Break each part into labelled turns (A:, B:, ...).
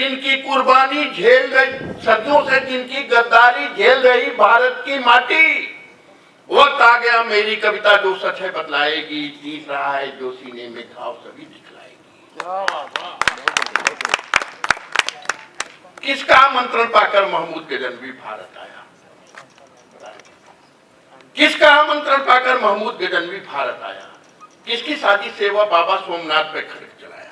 A: जिनकी कुर्बानी झेल रही, सदियों से जिनकी गद्दारी झेल रही भारत की माटी, वक्त आ गया मेरी कविता जो सच है बतलाएगी, जीत रहा है जो सीने में घाव सभी दिखलाएगी। किसका आमंत्रण पाकर महमूद गजनवी भारत आया? किसका आमंत्रण पाकर महमूद गजनवी भारत आया? किसकी साजिश से वह बाबा सोमनाथ पे खड़क चलाया?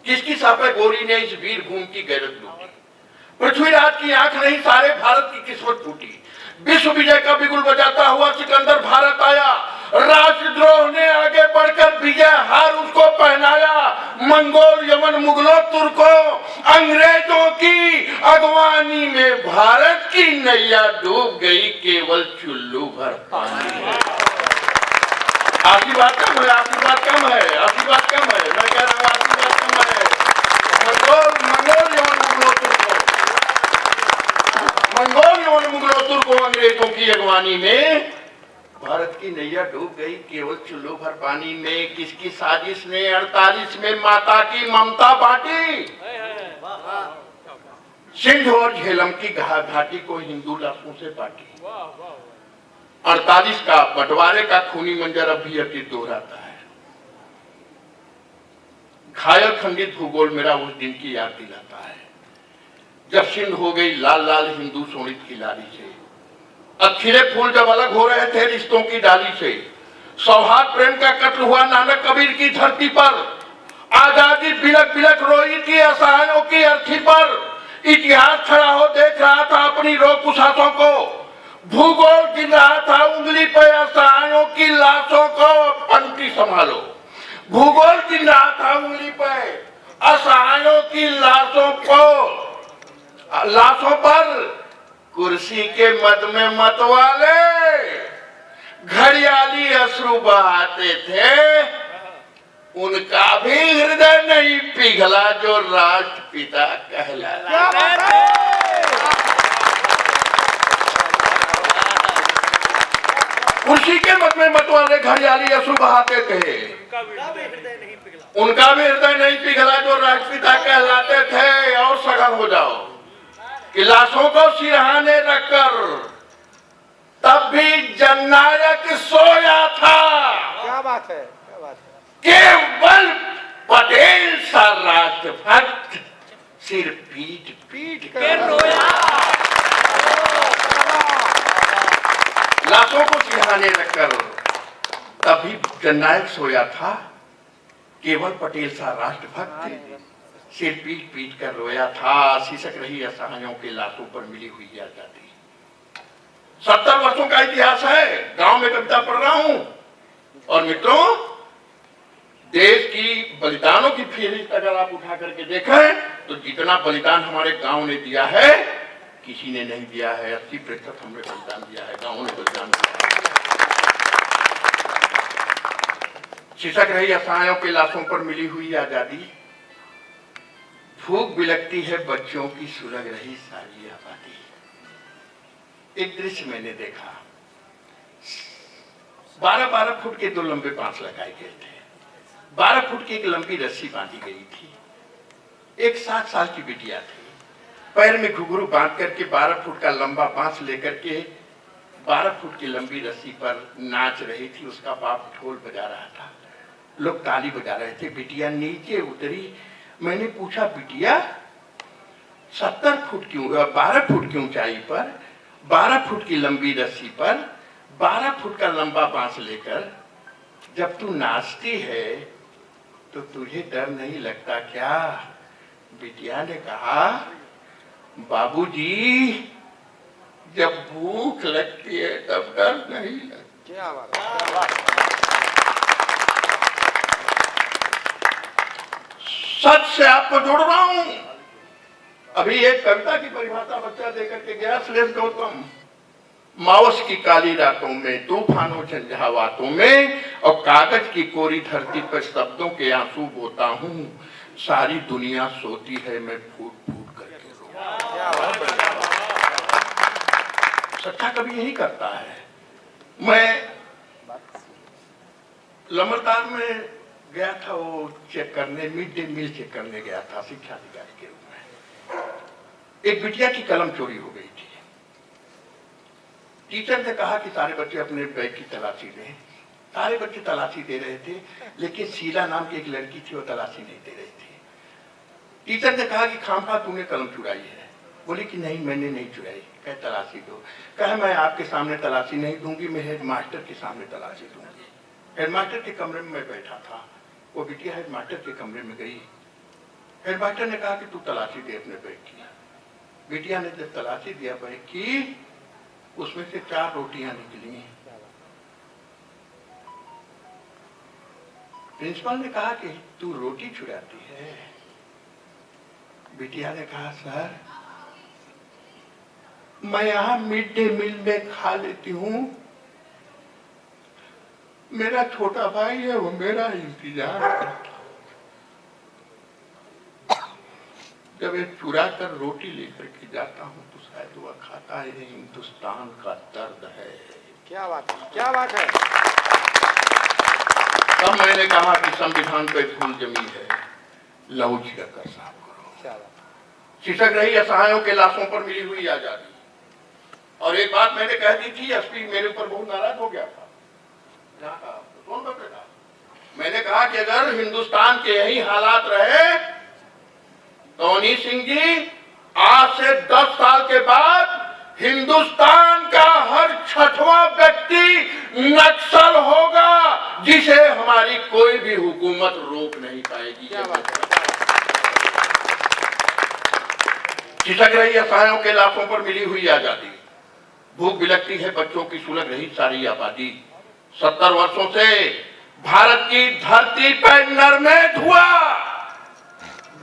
A: किसकी सापे गोरी ने इस वीर भूमि की गैरत लूटी? पृथ्वीराज की आंख नहीं सारे भारत की किस्मत फूटी। विश्व विजय का बिगुल बजाता हुआ सिकंदर भारत आया। राष्ट्रद्रोह ने आगे बढ़कर विजय हार उसको पहनाया। मंगोल, यमन, मुगलों, तुर्कों, अंग्रेजों की अगवानी में भारत की नैया डूब गई, केवल चुल्लू भर पानी है। आशीर्वाद कम है, आशीर्वाद कम है, आशीर्वाद कम है। मैं कह रहा हूँ आशीर्वाद कम है। मंगोल, यमन, मुगलों, तुर्कों, मंगोल, यमन, मुगलों, तुर्कों, अंग्रेजों की अगवानी में भारत की नैया डूब गई, केवल चुल्लू भर पानी में। किसकी साजिश ने 48 में माता की ममता बांटी? सिंध और झेलम की घाटी को हिंदू लाशों से बांटी। 48 का बंटवारे का खूनी मंजर अब भी अतीत दोहराता है। घायल खंडित भूगोल मेरा उस दिन की याद दिलाता है जब सिंध हो गई लाल लाल हिंदू शोणित की लाली से। अब खिले फूल जब अलग हो रहे थे रिश्तों की डाली से। सौहार्द प्रेम का कत्ल हुआ नानक कबीर की धरती पर। आजादी बिलक बिलक रोई थी असहायों की अर्थी पर। इतिहास खड़ा हो देख रहा था अपनी रोक कुशासों को। भूगोल गिन रहा था उंगली पे असहायों की लाशों को। पंक्ति संभालो। भूगोल गिन रहा था उंगली पे असहायों की लाशों पर। कुर्सी के मद में मत वाले घड़ियाली अश्रु बहाते थे। उनका भी हृदय नहीं पिघला जो राष्ट्रपिता कहलाते। कुर्सी के मद में मत वाले घड़ियाली अश्रु बहाते थे। उनका भी हृदय नहीं पिघला जो राष्ट्रपिता कहलाते थे। और सघन हो जाओ कि लाशों को सिरहाने रखकर तब भी जननायक सोया था।
B: क्या बात है, क्या बात है।
A: केवल पटेल सा राष्ट्रभक्त सिर पीट पीट कर रोया। लाशों को सिरहाने रखकर तब भी जननायक सोया था। केवल पटेल सा राष्ट्रभक्त सिर पीट पीट कर रोया था। सिसक रही असहायों के लाशों पर मिली हुई आजादी। 70 वर्षों का इतिहास है। गांव में कविता पढ़ रहा हूं और मित्रों, देश की बलिदानों की फहरिस्त अगर आप उठा करके देखें तो जितना बलिदान हमारे गांव ने दिया है किसी ने नहीं दिया है। 80% हमने बलिदान दिया है, गांव ने बलिदान दिया है। सिसक रही असहायों के लाशों पर मिली हुई आजादी। भूख बिलकती है बच्चों की सुलग रही सारी आबादी। एक दृश्य मैंने देखा। 12-12 फुट के 2 लंबे बांस लगाए गए थे। 12 फुट की एक लंबी रस्सी बांधी गई थी। एक 7 साल की बिटिया थी। पैर में घुघरू बांध करके 12 फुट का लंबा बांस लेकर के 12 फुट की लंबी रस्सी पर नाच रही थी। उसका बाप ढोल बजा रहा था, लोग ताली बजा रहे थे। बिटिया नीचे उतरी। मैंने पूछा, बिटिया 70 फुट की 12 फुट की ऊंचाई पर 12 फुट की लंबी रस्सी पर 12 फुट का लंबा बांस लेकर जब तू नाचती है तो तुझे डर नहीं लगता क्या? बिटिया ने कहा, बाबूजी जब भूख लगती है तब डर नहीं लगता। सच से आपको जोड़ रहा हूं। अभी एक कविता की परिभाषा बच्चा देकर के गया, सुरेश गौतम। माओस की काली रातों में, तूफानों झंझावातों में और कागज की कोरी धरती पर शब्दों के आंसू बोता हूं। सारी दुनिया सोती है, मैं फूट फूट करके रोता। सच्चा कवि यही करता है। मैं लमरदार में गया था वो चेक करने, मिड डे मील चेक करने गया था शिक्षा अधिकारी के रूप में। एक बिटिया की कलम चोरी हो गई थी। टीचर ने कहा कि सारे बच्चे अपने बैग की तलाशी दें। सारे बच्चे तलाशी दे रहे थे, लेकिन शीला नाम की एक लड़की थी, वो तलाशी नहीं दे रही थी। टीचर ने कहा कि खामखा तूने कलम चुराई है। बोली कि नहीं, मैंने नहीं चुराई। कहे तलाशी दो। कहे मैं आपके सामने तलाशी नहीं दूंगी, मैं हेडमास्टर के सामने तलाशी दूंगी। हेडमास्टर के कमरे में मैं बैठा था, वो बिटिया हेडमास्टर के कमरे में गई। हेडमास्टर ने कहा कि तू तलाशी दे अपने बैग की। बिटिया ने जब तलाशी दिया बैग की, उसमें से 4 रोटियां निकली। प्रिंसिपल ने कहा कि तू रोटी चुराती है। बिटिया ने कहा सर, मैं यहां मिड डे मील में खा लेती हूं, मेरा छोटा भाई है, वो मेरा इंतजार करता। जब ये चुरा कर रोटी लेकर के जाता हूं तो शायद वह खाता है। हिंदुस्तान का दर्द है।
B: क्या बात है, क्या बात है।
A: तब मैंने कहा कि संविधान पे धूल जमी है, लहू छिड़क कर साफ करो। सिसक रही असहायों के लाशों पर मिली हुई आजादी। और एक बात मैंने कह दी थी, एसपी मेरे ऊपर बहुत नाराज हो गया था। मैंने कहा कि अगर हिंदुस्तान के यही हालात रहे तो अनी सिंह जी, आज से 10 साल के बाद हिंदुस्तान का हर 6वां व्यक्ति नक्सल होगा, जिसे हमारी कोई भी हुकूमत रोक नहीं पाएगी। खिसक रही असहायों के लाशों पर मिली हुई आजादी। भूख बिलखती है बच्चों की सुलग रही सारी आबादी। 70 वर्षों से भारत की धरती पर नरमेद हुआ।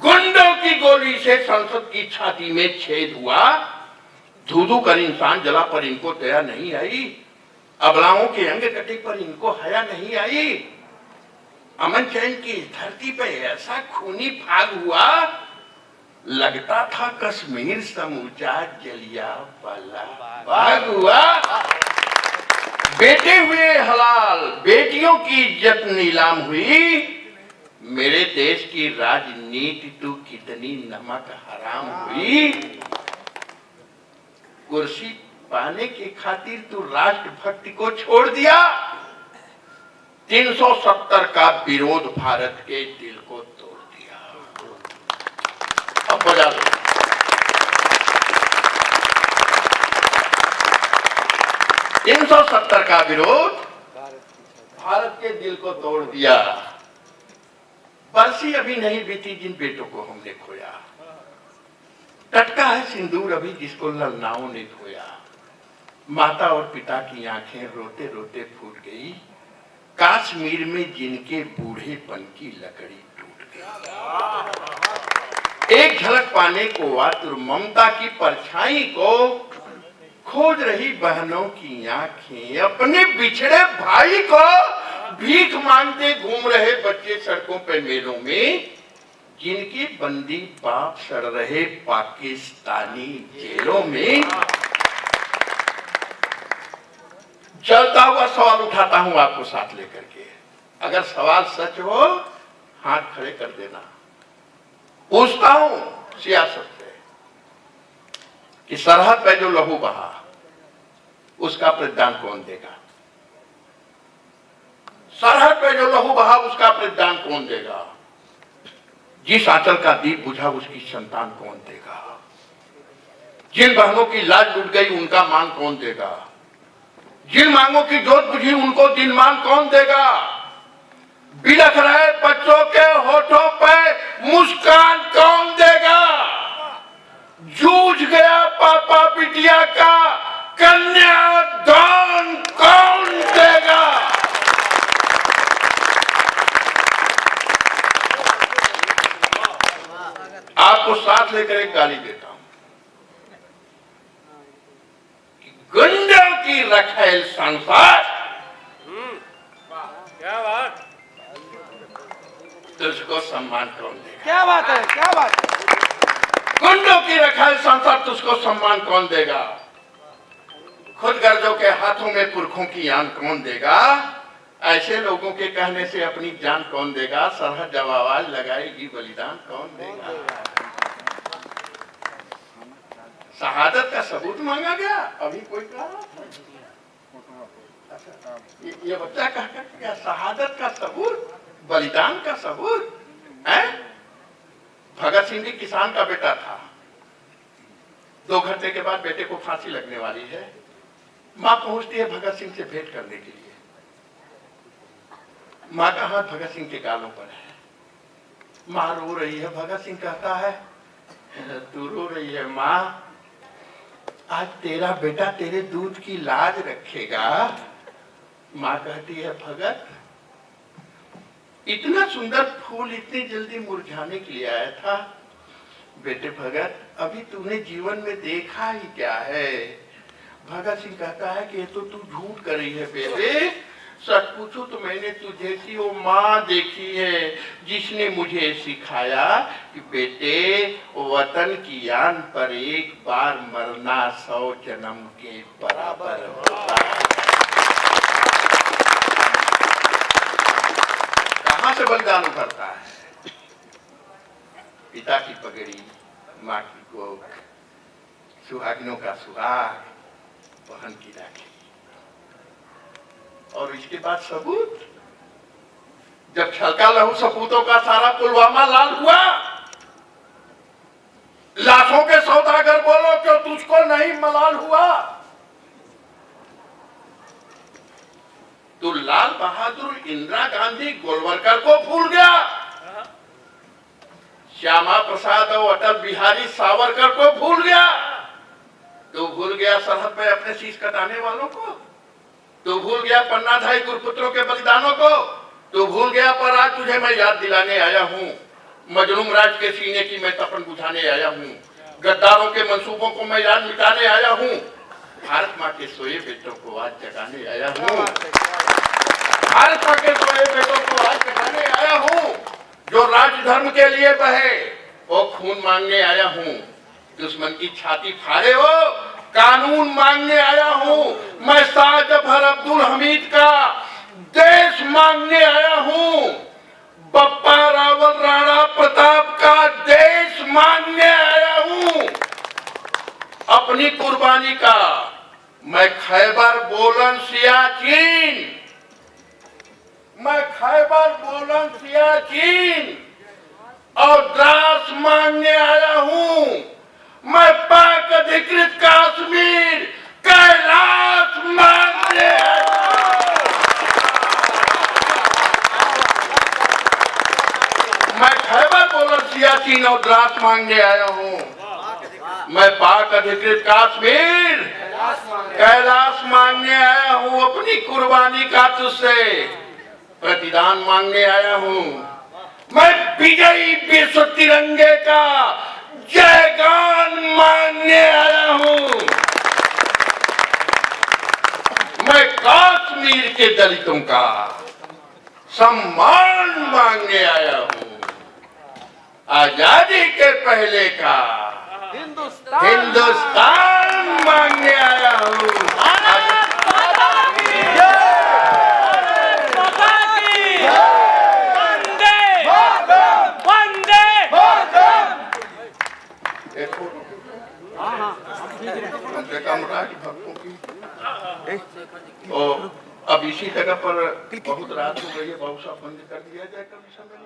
A: गुंडों की गोली से संसद की छाती में छेद हुआ। धू-धू कर इंसान जला पर इनको दया नहीं आई। अबलाओं के अंग कटे पर इनको हया नहीं आई। अमन चैन की धरती पर ऐसा खूनी फाग हुआ, लगता था कश्मीर समूचा जलिया वाला बाग हुआ। बेटे हुए हलाल, बेटियों की इज्जत नीलाम हुई। मेरे देश की राजनीति तू कितनी नमक हराम हुई। कुर्सी पाने के खातिर तू राष्ट्रभक्ति को छोड़ दिया। 370 का विरोध भारत के दिल को तोड़ दिया। अब बजा दो। $370 का विरोध भारत के दिल को तोड़ दिया। बरसी अभी नहीं बीती जिन बेटों को हमने खोया। टटका है सिंदूर अभी जिसको ललनाओं ने धोया। माता और पिता की आंखें रोते रोते फूट गई। कश्मीर में जिनके बूढ़ेपन की लकड़ी टूट गई। एक झलक पाने को आतुर ममता की परछाई को खोज रही बहनों की आंखें। अपने बिछड़े भाई को भीख मांगते घूम रहे बच्चे सड़कों पे मेलों में। जिनकी बंदी बाप सड़ रहे पाकिस्तानी जेलों में। चलता हुआ सवाल उठाता हूं आपको साथ लेकर के। अगर सवाल सच हो हाथ खड़े कर देना। पूछता हूं सियासत से कि सरहद पे जो लहू बहा उसका प्रतिदान कौन देगा। सरहद पे जो लहू बहा उसका प्रतिदान कौन देगा। जिस आंचल का दीप बुझा उसकी संतान कौन देगा। जिन बहनों की लाज लुट गई उनका मान कौन देगा। जिन मांगों की जोत बुझी उनको दिन मान कौन देगा। बिलख रहे बच्चों के होठों पे मुस्कान कौन देगा। जूझ गया पापा बिटिया का कन्यादान कौन देगा। आपको साथ लेकर एक गाली देता हूं। गुंडों की रखेल संसार।
B: क्या बात,
A: तुझको सम्मान कौन देगा।
B: क्या बात है, क्या बात है।
A: गुंडों की रखेल संसार तुझको सम्मान कौन देगा। खुद गर्जों के हाथों में पुरखों की आन कौन देगा। ऐसे लोगों के कहने से अपनी जान कौन देगा। सरहद जब आवाज लगाएगी बलिदान कौन देगा। शहादत का सबूत मांगा गया। अभी कोई कहा अच्छा, ये बच्चा कह क्या शहादत का सबूत, बलिदान का सबूत है। भगत सिंह भी किसान का बेटा था। 2 घंटे के बाद बेटे को फांसी लगने वाली है। मां पहुंचती है भगत सिंह से भेंट करने के लिए। मां का हाथ भगत सिंह के गालों पर है। मां रो रही है। भगत सिंह कहता है तू रो रही है मां, आज तेरा बेटा तेरे दूध की लाज रखेगा। मां कहती है भगत, इतना सुंदर फूल इतनी जल्दी मुरझाने के लिए आया था। बेटे भगत, अभी तूने जीवन में देखा ही क्या है। भगत सिंह कहता है कि ये तो तू झूठ कर रही है बेटे। सच पूछो तो मैंने तुझे सी वो माँ देखी है जिसने मुझे सिखाया कि बेटे वतन की आन पर एक बार मरना 100 जन्म के बराबर होता है। कहां से बलिदान उभरता है? पिता की पगड़ी, माँ की कोख, सुहागिनों का सुहाग, बहन की राखी, और इसके बाद सबूत। जब छलका लहू सपूतों का सारा पुलवामा लाल हुआ, लाशों के सौदागर बोलो क्यों तुझको नहीं मलाल हुआ। तो लाल बहादुर इंदिरा गांधी गोलवलकर को भूल गया, श्यामा प्रसाद और अटल बिहारी सावरकर को भूल गया। तो भूल गया सरहद पे अपने शीश कटाने वालों को। तो भूल गया पन्नाधारी गुरपुत्रों के बलिदानों को। तो भूल गया पर आज तुझे मैं याद दिलाने आया हूँ। मजलूम राज के सीने की मैं तपन बुझाने आया हूँ। गद्दारों के मंसूबों को मैं याद मिटाने आया हूँ। भारत माँ के सोए बेटों को आज जगाने आया हूँ। भारत माँ के सोए बेटों को आज जगाने आया हूँ। जो राजधर्म के लिए बहे वो खून मांगने आया हूँ। दुश्मन की छाती फाड़े हो कानून मांगने आया हूँ। मैं शाह जफर अब्दुल हमीद का देश मांगने आया हूँ। बप्पा रावल राणा प्रताप का देश मांगने आया हूँ। अपनी कुर्बानी का मैं खैबर बोलन सियाचिन, मैं खैबर बोलन सियाचिन और द्रास मांगने आया हूँ। मैं पाक अधिकृत कश्मीर कैलाश मांगने आया हूँ। मैं खैबर बोलन सियाचिन और द्रास मांगने आया हूँ। मैं पाक अधिकृत कश्मीर कैलाश मांगने आया हूँ। अपनी कुर्बानी का तुझसे प्रतिदान मांगने आया हूँ। मैं विजयी विश्व तिरंगे का जयगान मांगने आया हूँ। मैं कश्मीर के दलितों का सम्मान मांगने आया हूँ। आजादी के पहले का हिंदुस्तान मांगने आया हूँ। अब इसी जगह पर बहुत रात हो गई है, बहुत सा बंद कर दिया जाए कभी समय।